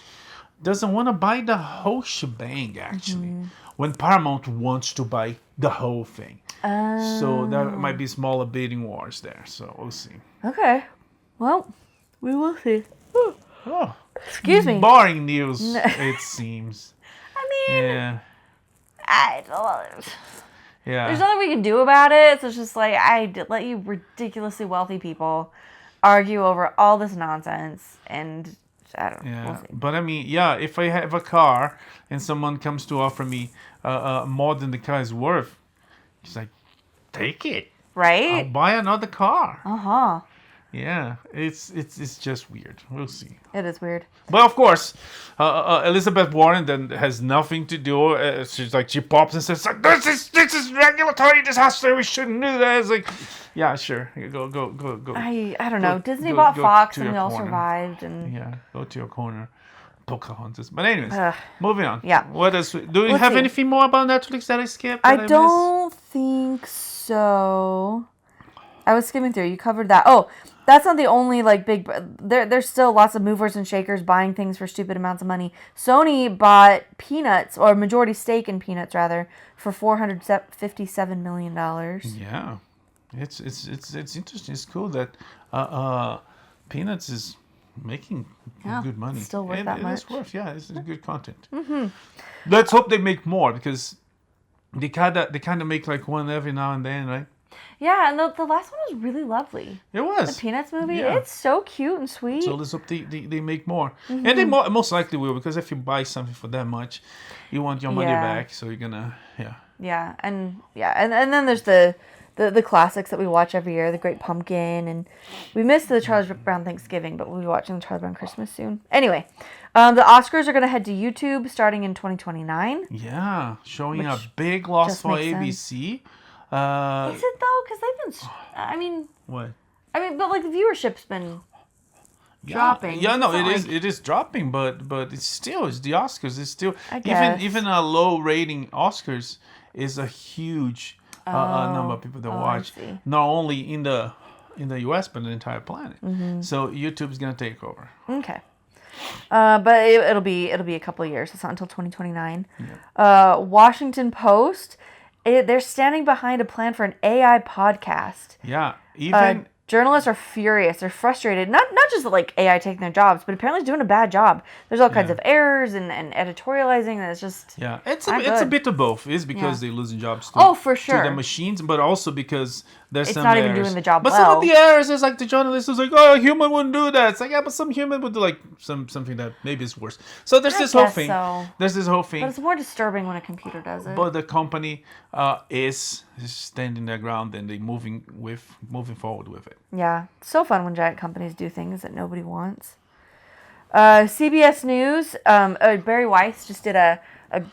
doesn't want to buy the whole shebang, actually, when Paramount wants to buy the whole thing. So there might be smaller bidding wars there, so we'll see. Okay, well, we will see. Oh. Excuse me. Boring news, it seems. I mean, yeah. Yeah. There's nothing we can do about it. So it's just like, let you ridiculously wealthy people argue over all this nonsense, and I don't know. Yeah. We'll see. But I mean, if I have a car and someone comes to offer me more than the car is worth, it's like, take it. right? buy another car. Uh-huh. Yeah, it's just weird. We'll see. It is weird. But of course, Elizabeth Warren then has nothing to do. She pops and says, like, "This is regulatory disaster. We shouldn't do that." It's like, yeah, sure, go. I don't know. Disney bought Fox, and we all survived. And yeah, go to your corner, Pocahontas. But anyways, moving on. Yeah. What else? Do you have anything more about Netflix that I skipped? I don't think so. I was skimming through. You covered that. Oh, that's not the only big. There's still lots of movers and shakers buying things for stupid amounts of money. Sony bought Peanuts, or majority stake in Peanuts rather, for $457 million. Yeah, it's interesting. It's cool that Peanuts is making good money. It's still worth that much. It's worth. Yeah, it's good content. Mm-hmm. Let's hope they make more, because they kind of make one every now and then, right? Yeah, and the last one was really lovely. It was. The Peanuts movie. Yeah. It's so cute and sweet. So let's hope they make more. Mm-hmm. And they most likely will, because if you buy something for that much, you want your money back. So you're gonna, Yeah, and then there's the classics that we watch every year, The Great Pumpkin, and we missed the Charlie Brown Thanksgiving, but we'll be watching the Charlie Brown Christmas soon. Anyway, the Oscars are going to head to YouTube starting in 2029. Yeah, showing a big loss for ABC. Is it though? Because they've been. I mean. What? I mean, but the viewership's been dropping. Yeah, no, it is dropping, but it's the Oscars. It's still even a low rating Oscars is a huge number of people that watch. Not only in the US, but the entire planet. Mm-hmm. So YouTube's gonna take over. Okay. But it'll be a couple of years. It's not until 2029. Yeah. Washington Post. They're standing behind a plan for an AI podcast. Yeah, even journalists are furious. They're frustrated. Not just that AI taking their jobs, but apparently it's doing a bad job. There's all kinds of errors and editorializing, and it's just it's a bit of both. It's because they're losing jobs to for sure to the machines, but also because there's it's some not errors. even doing the job but well. Some of the errors is the journalist is a human wouldn't do that. It's but some human would do something that maybe is worse. So there's this whole thing. There's this whole thing. But it's more disturbing when a computer does it. But the company is standing their ground, and they moving forward with it. Yeah, it's so fun when giant companies do things that nobody wants. CBS News, Bari Weiss just did a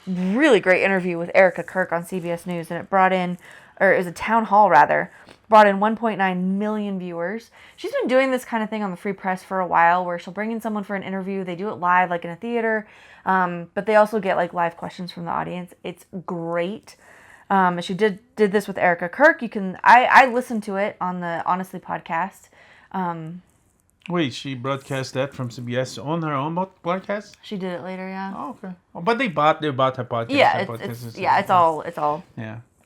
really great interview with Erika Kirk on CBS News, and it was a town hall rather, brought in 1.9 million viewers. She's been doing this kind of thing on the Free Press for a while, where she'll bring in someone for an interview. They do it live, in a theater, but they also get live questions from the audience. It's great. She did this with Erika Kirk. I listened to it on the Honestly podcast. Wait, she broadcast that from CBS on her own broadcast? She did it later, yeah. Oh, okay. But they bought her podcast. Yeah, it's all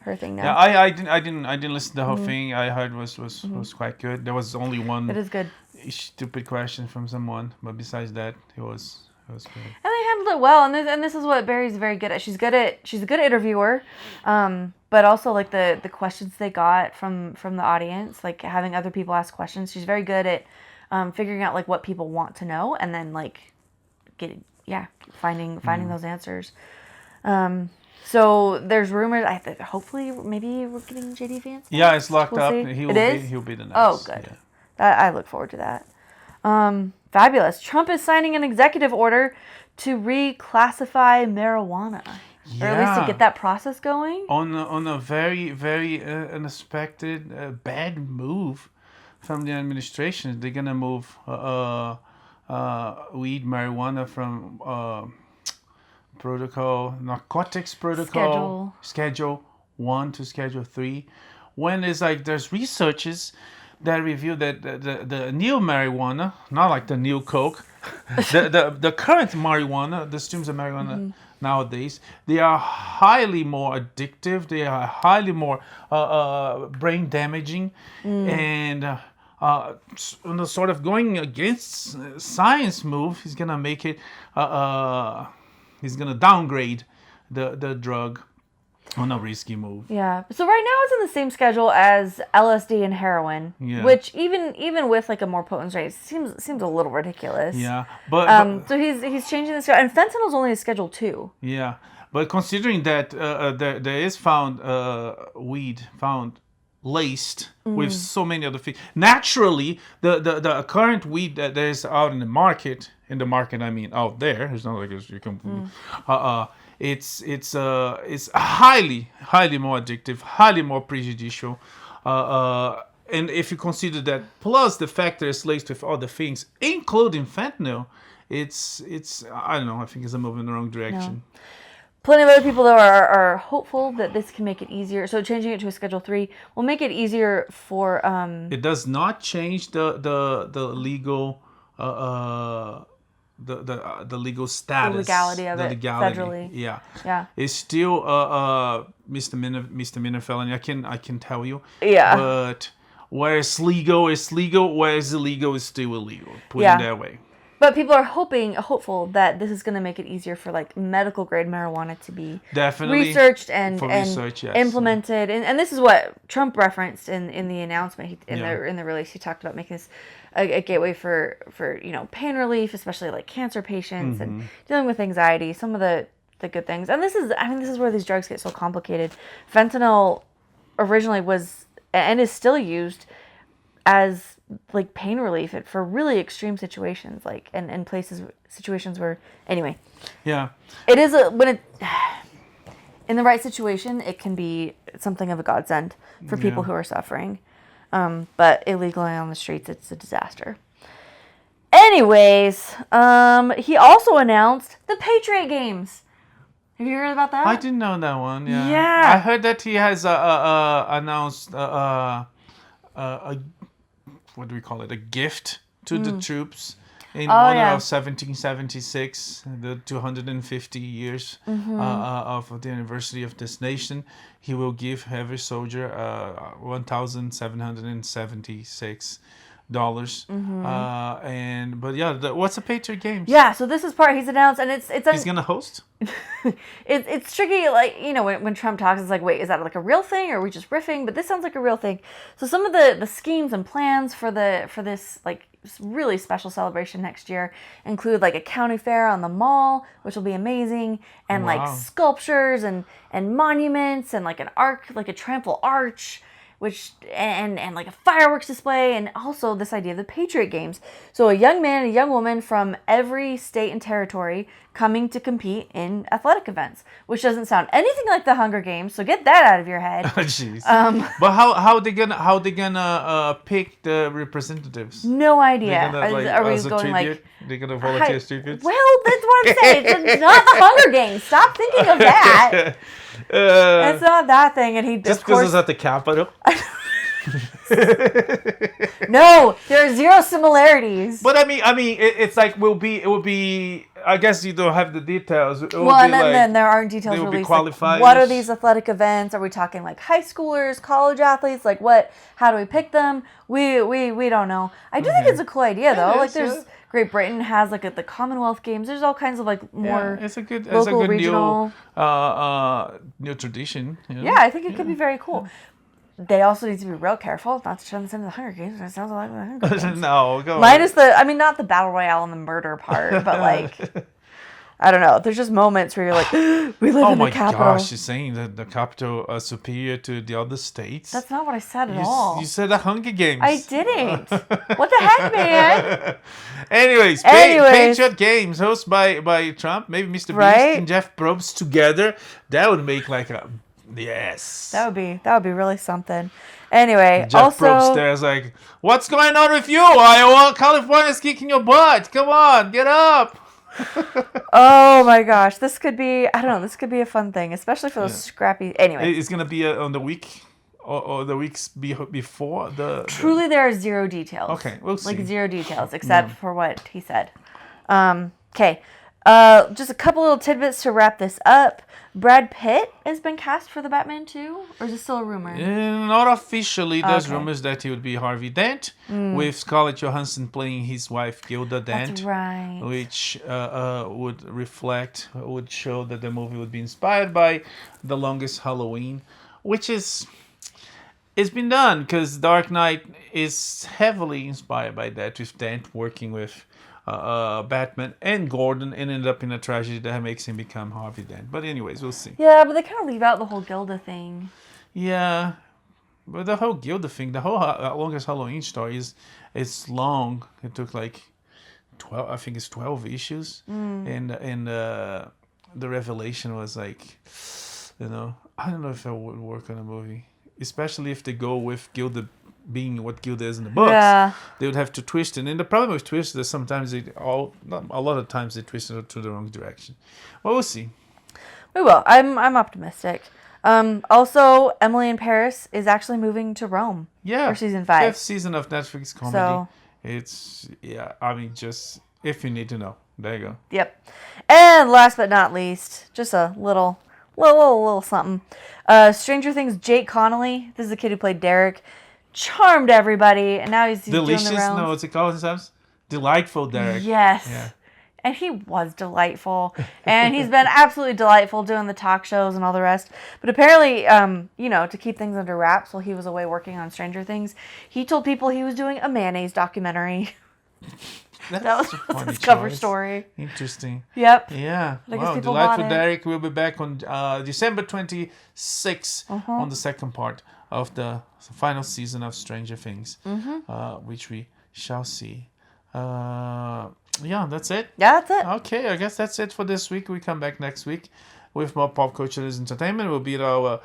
her thing now. Yeah, I didn't listen to the whole thing. I heard was quite good. There was only one. It is good. Stupid question from someone, but besides that, it was good. And they handled it well, and this is what Bari's very good at. She's a good interviewer, but also the questions they got from the audience, having other people ask questions. She's very good at figuring out what people want to know, and then finding those answers. So there's rumors. Hopefully, maybe we're getting JD Vance. Yeah, it's locked up. See. He'll be the next. Oh, good. Yeah. I look forward to that. Fabulous. Trump is signing an executive order to reclassify marijuana, or at least to get that process going. On a very, very unexpected bad move from the administration. They're gonna move weed, marijuana from narcotics protocol schedule 1 to schedule 3. When it's there's researches that review that the new marijuana, not the new coke, the current marijuana, the streams of marijuana nowadays, they are highly more addictive. They are highly more brain damaging, and sort of going against science move. He's gonna make it. He's gonna downgrade the drug on a risky move. Yeah. So right now it's in the same schedule as LSD and heroin, which even with a more potent rate seems a little ridiculous. Yeah. But so he's changing this, and fentanyl's only a schedule 2. Yeah. But considering that there is found weed found laced with so many other things. Naturally, the current weed that there's out in the market, I mean out there, it's not like you can. It's highly more addictive, highly more prejudicial. And if you consider that, plus the fact that it's laced with other things, including fentanyl, it's I don't know. I think it's a move in the wrong direction. No. Plenty of other people though are hopeful that this can make it easier. So changing it to a Schedule 3 will make it easier for. It does not change the legal. The legal status, the legality of it, federally. Yeah. It's still misdemeanor felony. I can tell you. Yeah. But where it's legal, it's legal. Where it's illegal, it's still illegal. Put it that way. But people are hopeful that this is going to make it easier for like medical grade marijuana to be researched and implemented. And this is what Trump referenced in the announcement in the release. He talked about making this a gateway for pain relief, especially like cancer patients and dealing with anxiety. Some of the good things. And this is where these drugs get so complicated. Fentanyl originally was and is still used as like pain relief for really extreme situations, like and situations where anyway. Yeah. It is in the right situation, it can be something of a godsend for people who are suffering. But illegally on the streets, it's a disaster. Anyways, he also announced the Patriot games. Have you heard about that? I didn't know that one. Yeah. Yeah. I heard that he has announced what do we call it? A gift to the troops in honor of 1776, the 250 years of the anniversary of this nation. He will give every soldier $1,776. What's a Patriot Games? Yeah, so this is part he's announced, and he's gonna host. It's tricky, like when Trump talks, it's like, wait, is that like a real thing, or are we just riffing? But this sounds like a real thing. So some of the schemes and plans for this like really special celebration next year include like a county fair on the mall, which will be amazing, and like sculptures and monuments and like an arc, like a triumphal arch, which and like a fireworks display, and also this idea of the Patriot Games. So a young man and a young woman from every state and territory coming to compete in athletic events, which doesn't sound anything like the Hunger Games. So get that out of your head. Jeez. But how they gonna pick the representatives? No idea. Are we going like they're gonna volunteer as tributes? Well, that's what I'm saying. It's not the Hunger Games. Stop thinking of that. It's not that thing. And he just because it's at the Capitol. No, there are zero similarities. But I mean, it's like it will be. I guess you don't have the details. Then there aren't details released. Like, what are these athletic events? Are we talking like high schoolers, college athletes? Like what? How do we pick them? We don't know. I do think it's a cool idea though. Like there's Great Britain has like the Commonwealth Games. There's all kinds of like more local, regional, new tradition. You know? Yeah, I think it could be very cool. They also need to be real careful not to turn this into the Hunger Games. It sounds like the Hunger Games. No, go minus not the battle royale and the murder part, but like, I don't know. There's just moments where you're like, we live in the capital. Oh my gosh, you're saying that the capital is superior to the other states? That's not what I said at all. You said the Hunger Games. I didn't. What the heck, man? Anyways, Patriot Games hosted by Trump, maybe Mr. Beast and Jeff Probst together. That would make like a... Yes. That would be really something. Anyway, Jeff Probst there's like, what's going on with you, Iowa? California's kicking your butt. Come on, get up. Oh my gosh, this could be a fun thing, especially for those scrappy. Anyway, it's gonna be on the week or the weeks before the. Truly, there are zero details. Okay, we'll see. Like zero details except for what he said. Okay. Just a couple little tidbits to wrap this up. Brad Pitt has been cast for the Batman 2, or is it still a rumor? Not officially. There's rumors that he would be Harvey Dent, with Scarlett Johansson playing his wife Gilda Dent. That's right. Which would show that the movie would be inspired by The Longest Halloween, which it's been done because Dark Knight is heavily inspired by that, with Dent working with Batman and Gordon, and ended up in a tragedy that makes him become Harvey Dent. But anyways, we'll see. Yeah, but they kind of leave out the whole Gilda thing. Yeah. But the whole Gilda thing, the whole longest Halloween story it's long. It took like 12. I think it's 12 issues, and the revelation was like, I don't know if that would work on a movie, especially if they go with Gilda being what Gilda is in the books. Yeah. They would have to twist it. And the problem with twists is sometimes a lot of times they twist it to the wrong direction. Well, we'll see. We will. I'm optimistic. Also, Emily in Paris is actually moving to Rome. Yeah. For season 5. 5th season of Netflix comedy. So, it's, I mean, just if you need to know. There you go. Yep. And last but not least, just a little something. Stranger Things, Jake Connolly. This is the kid who played Derek. Charmed everybody, and now he's Delicious. doing the rounds. No, what's it called? Delightful Derek. Yes. Yeah. And he was delightful. And he's been absolutely delightful doing the talk shows and all the rest. But apparently, to keep things under wraps while he was away working on Stranger Things, he told people he was doing a mayonnaise documentary. That was his cover story. Interesting. Yep. Yeah. Wow, Delightful Derek will be back on December 26th on the second part of the final season of Stranger Things, which we shall see. That's it. Yeah, that's it. Okay, I guess that's it for this week. We come back next week with more pop culture and entertainment. We'll be our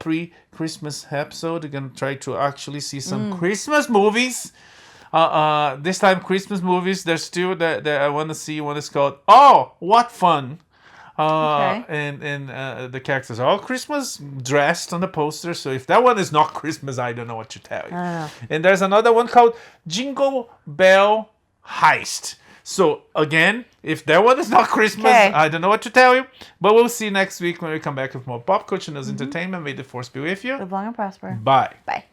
pre-Christmas episode. We're going to try to actually see some Christmas movies. This time Christmas movies. There's two that I want to see. One is called Oh, What Fun. Okay. And the characters are all Christmas dressed on the poster. So if that one is not Christmas, I don't know what to tell you. And there's another one called Jingle Bell Heist. So again, if that one is not Christmas, I don't know what to tell you. But we'll see next week when we come back with more pop culture and entertainment. May the force be with you. Live long and prosper. Bye. Bye.